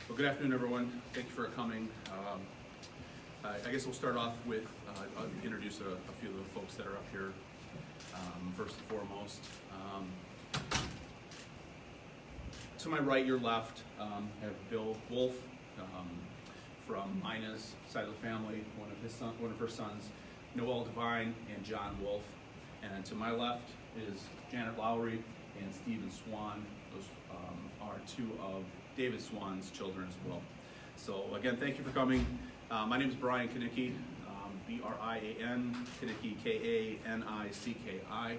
Well, good afternoon, everyone. Thank you for coming. I guess we'll start off with, I'll introduce a few of the folks that are up here. First and foremost, to my right, your left, I have Bill Wolf from Mina's side of the family, one of her sons, Noel Devine and John Wolf. And to my left is Janet Lowry and Stephen Swan. Those are two of David Swan's children as well. So again, thank you for coming. My name is Brian Kanicki, B-R-I-A-N, Kanicki, K-A-N-I-C-K-I.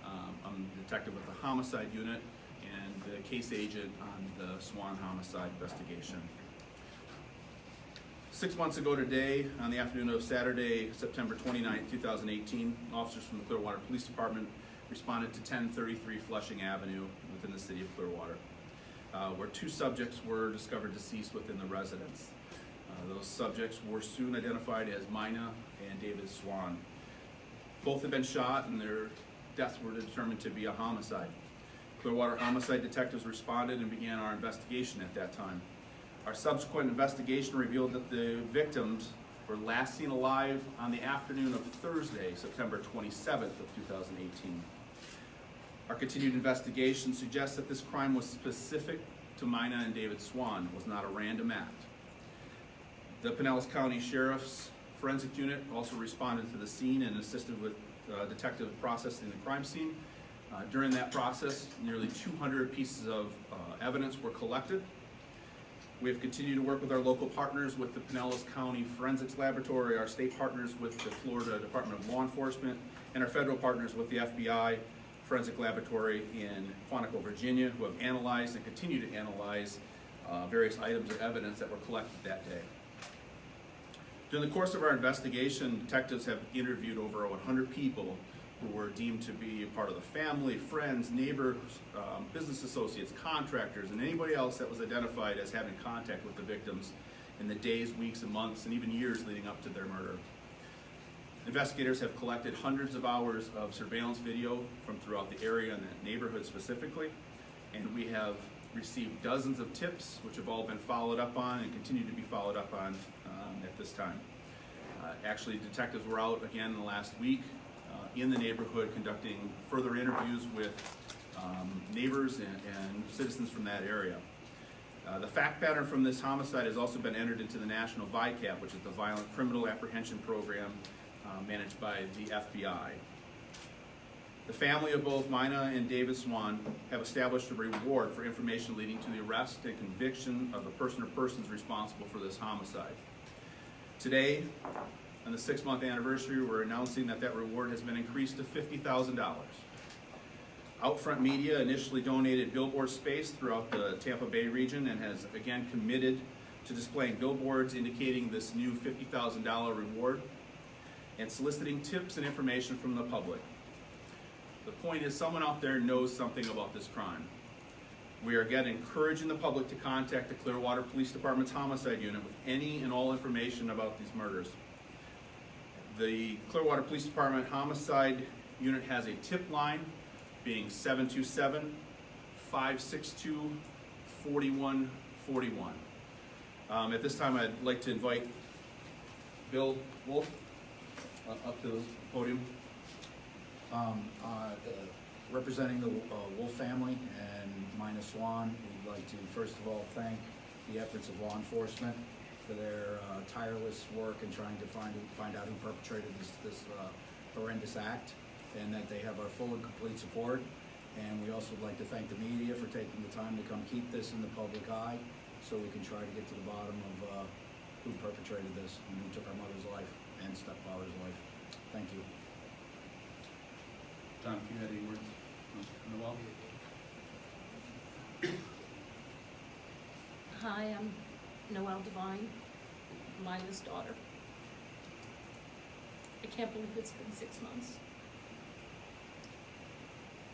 I'm the detective with the Homicide Unit and the case agent on the Swan Homicide investigation. 6 months ago today, on the afternoon of Saturday, September 29, 2018, officers from the Clearwater Police Department responded to 1033 Flushing Avenue within the city of Clearwater, where two subjects were discovered deceased within the residence. Those subjects were soon identified as Mina and David Swan. Both had been shot and their deaths were determined to be a homicide. Clearwater homicide detectives responded and began our investigation at that time. Our subsequent investigation revealed that the victims were last seen alive on the afternoon of Thursday, September 27th of 2018. Our continued investigation suggests that this crime was specific to Mina and David Swan. It was not a random act. The Pinellas County Sheriff's Forensic Unit also responded to the scene and assisted with detective processing the crime scene. During that process, nearly 200 pieces of evidence were collected. We have continued to work with our local partners with the Pinellas County Forensics Laboratory, our state partners with the Florida Department of Law Enforcement, and our federal partners with the FBI Forensic Laboratory in Quantico, Virginia, who have analyzed and continue to analyze various items of evidence that were collected that day. During the course of our investigation, detectives have interviewed over 100 people who were deemed to be a part of the family, friends, neighbors, business associates, contractors, and anybody else that was identified as having contact with the victims in the days, weeks, and months, and even years leading up to their murder. Investigators have collected hundreds of hours of surveillance video from throughout the area and that neighborhood specifically, and we have received dozens of tips which have all been followed up on and continue to be followed up on at this time. Actually, detectives were out again in the last week in the neighborhood conducting further interviews with neighbors and citizens from that area. The fact pattern from this homicide has also been entered into the National VICAP, which is the Violent Criminal Apprehension Program managed by the FBI. The family of both Mina and David Swan have established a reward for information leading to the arrest and conviction of the person or persons responsible for this homicide. Today, on the 6-month anniversary, we're announcing that reward has been increased to $50,000. Outfront Media initially donated billboard space throughout the Tampa Bay region and has again committed to displaying billboards indicating this new $50,000 reward and soliciting tips and information from the public. The point is, someone out there knows something about this crime. We are again encouraging the public to contact the Clearwater Police Department's Homicide Unit with any and all information about these murders. The Clearwater Police Department Homicide Unit has a tip line being 727-562-4141. At this time, I'd like to invite Bill Wolf up to the podium. Representing the Wolf family and Mina Swan, we'd like to first of all thank the efforts of law enforcement for their tireless work in trying to find out who perpetrated this horrendous act, and that they have our full and complete support. And we also would like to thank the media for taking the time to come keep this in the public eye so we can try to get to the bottom of who perpetrated this and who took our mother's life and stepfather's life. Thank you. John, if you had any words, Noel? Hi, I'm Noel Devine, Mina's daughter. I can't believe it's been 6 months.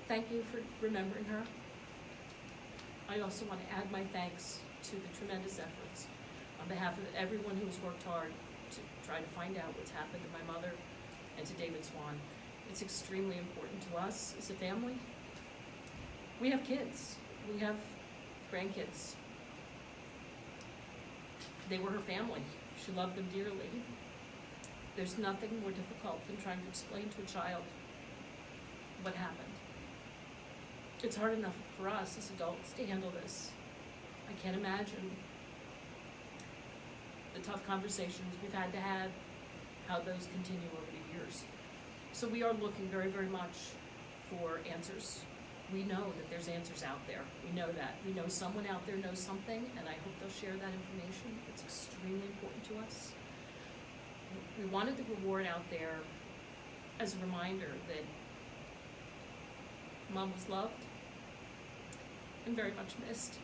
Thank you for remembering her. I also want to add my thanks to the tremendous efforts on behalf of everyone who's worked hard to try to find out what's happened to my mother and to David Swan. It's extremely important to us as a family. We have kids, we have grandkids. They were her family. She loved them dearly. There's nothing more difficult than trying to explain to a child what happened. It's hard enough for us as adults to handle this. I can't imagine the tough conversations we've had to have, how those continue over the years. So we are looking very, very much for answers. We know that there's answers out there. We know that. We know someone out there knows something, and I hope they'll share that information. It's extremely important to us. We wanted the reward out there as a reminder that Mom was loved and very much missed.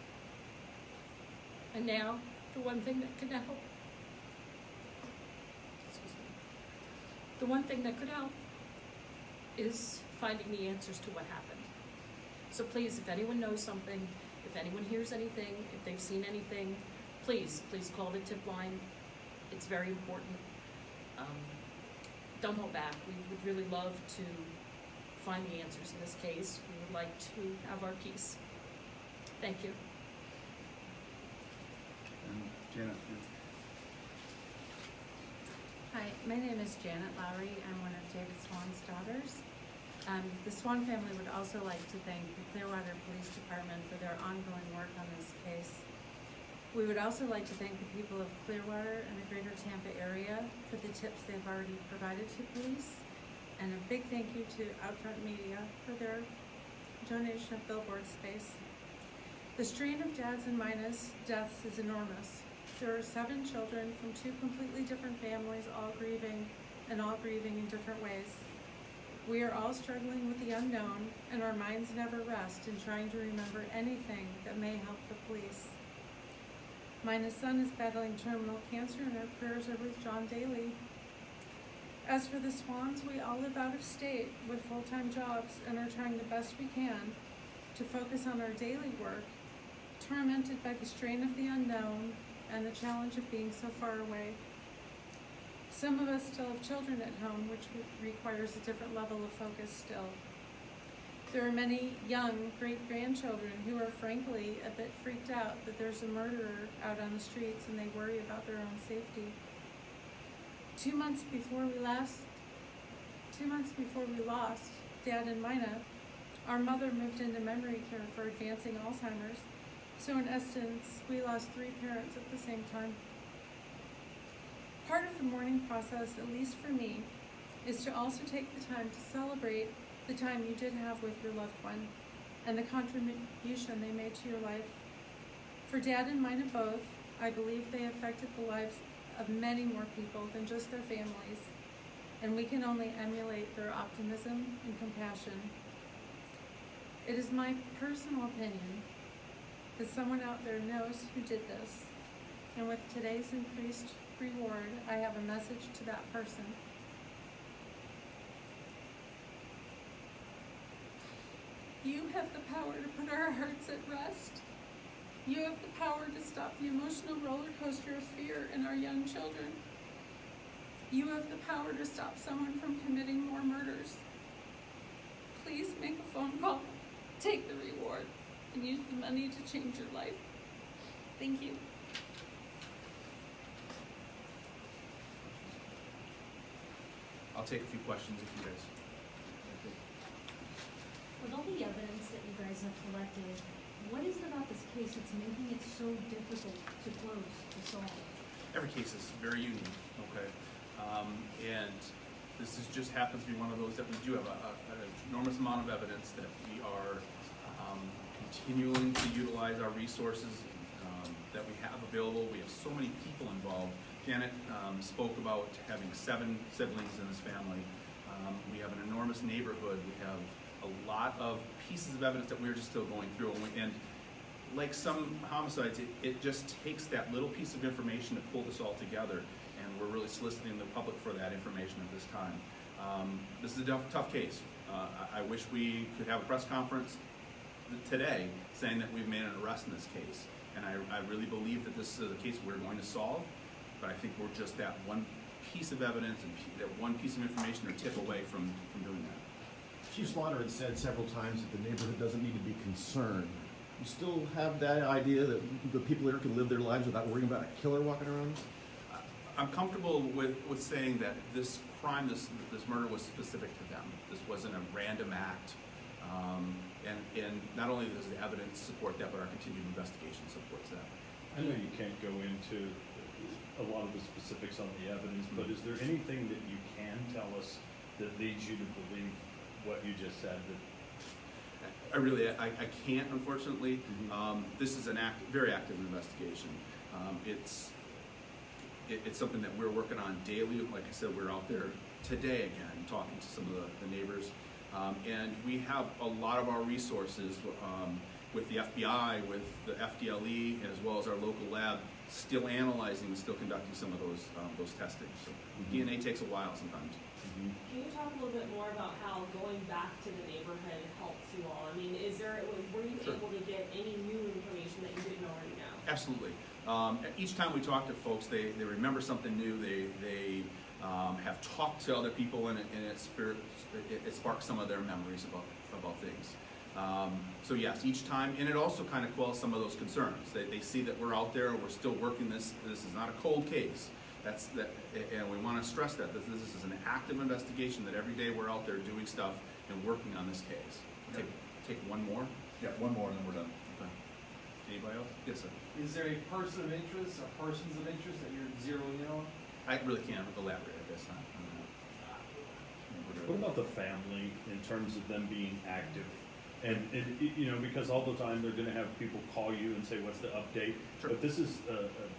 And now, the one thing that could help, the one thing that could help is finding the answers to what happened. So please, if anyone knows something, if anyone hears anything, if they've seen anything, please call the tip line. It's very important. Don't hold back. We would really love to find the answers in this case. We would like to have our peace. Thank you. And Janet, Hi, my name is Janet Lowry. I'm one of David Swan's daughters. The Swan family would also like to thank the Clearwater Police Department for their ongoing work on this case. We would also like to thank the people of Clearwater and the greater Tampa area for the tips they've already provided to police. And a big thank you to Outfront Media for their donation of billboard space. The strain of Dads and Mina's deaths is enormous. There are 7 children from 2 completely different families, all grieving in different ways. We are all struggling with the unknown, and our minds never rest in trying to remember anything that may help the police. Mina's son is battling terminal cancer, and our prayers are with John daily. As for the Swans, we all live out of state with full-time jobs and are trying the best we can to focus on our daily work, tormented by the strain of the unknown and the challenge of being so far away. Some of us still have children at home, which requires a different level of focus still. There are many young great-grandchildren who are frankly a bit freaked out that there's a murderer out on the streets, and they worry about their own safety. 2 months before we lost Dad and Mina, our mother moved into memory care for advancing Alzheimer's. So in essence, we lost 3 parents at the same time. Part of the mourning process, at least for me, is to also take the time to celebrate the time you did have with your loved one and the contribution they made to your life. For Dad and Mina both, I believe they affected the lives of many more people than just their families, and we can only emulate their optimism and compassion. It is my personal opinion that someone out there knows who did this, and with today's increased reward, I have a message to that person. You have the power to put our hearts at rest. You have the power to stop the emotional roller coaster of fear in our young children. You have the power to stop someone from committing more murders. Please make a phone call, take the reward, and use the money to change your life. Thank you. I'll take a few questions if you guys. With all the evidence that you guys have collected, what is it about this case that's making it so difficult to close, to solve? Every case is very unique, okay? And this just happens to be one of those that we do have an enormous amount of evidence that we are continuing to utilize our resources that we have available. We have so many people involved. Janet spoke about having 7 siblings in this family. We have an enormous neighborhood. We have a lot of pieces of evidence that we're just still going through. And like some homicides, it just takes that little piece of information to pull this all together. And we're really soliciting the public for that information at this time. This is a tough case. I wish we could have a press conference today saying that we've made an arrest in this case. And I really believe that this is a case we're going to solve. But I think we're just that one piece of evidence and that one piece of information or tip away from doing that. Chief Slaughter had said several times that the neighborhood doesn't need to be concerned you still have that idea that the people there can live their lives without worrying about a killer walking around? I'm comfortable with saying that this crime, this murder was specific to them. This wasn't a random act. And not only does the evidence support that, but our continued investigation supports that. I know you can't go into a lot of the specifics on the evidence, but is there anything that you can tell us that leads you to believe what you just said? I can't, unfortunately. Mhm. This is very active investigation. It's something that we're working on daily. Like I said, we're out there today again, talking to some of the neighbors. And we have a lot of our resources with the FBI, with the FDLE, as well as our local lab, still analyzing, still conducting some of those testing. So DNA takes a while sometimes. Mhm. Can you talk a little bit more about how going back to the neighborhood helps you all? I mean, were you Sure. able to get any new information that you didn't already know? Absolutely. Each time we talk to folks, they remember something new. They have talked to other people, and it sparks some of their memories about things. So yes, each time, and it also kind of quells some of those concerns. They see that we're out there, we're still working this. This is not a cold case. And we want to stress that this is an active investigation. That every day we're out there doing stuff and working on this case. Take one more. Yeah, one more and then we're done. Okay. Anybody else? Yes, sir. Is there a person of interest or persons of interest that you're zeroing in on? I really can't elaborate at this time. What about the family in terms of them being active? And because all the time they're gonna have people call you and say, what's the update? Sure. But this is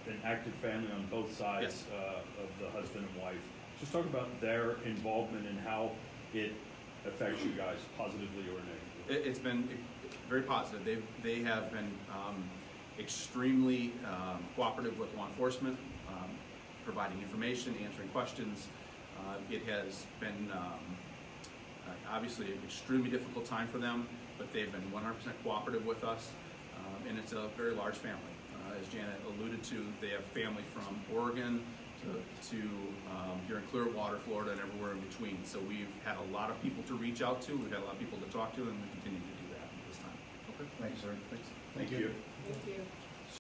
an active family on both sides of the husband and wife. Just talk about their involvement and how it affects you guys positively or negatively. It's been very positive. They have been extremely cooperative with law enforcement, providing information, answering questions. It has been obviously an extremely difficult time for them, but they've been 100% cooperative with us, and it's a very large family. As Janet alluded to, they have family from Oregon to here in Clearwater, Florida, and everywhere in between. So we've had a lot of people to reach out to, we've had a lot of people to talk to, and we continue to do that at this time. Okay. Thanks, sir. Thanks. Thank you. Thank you.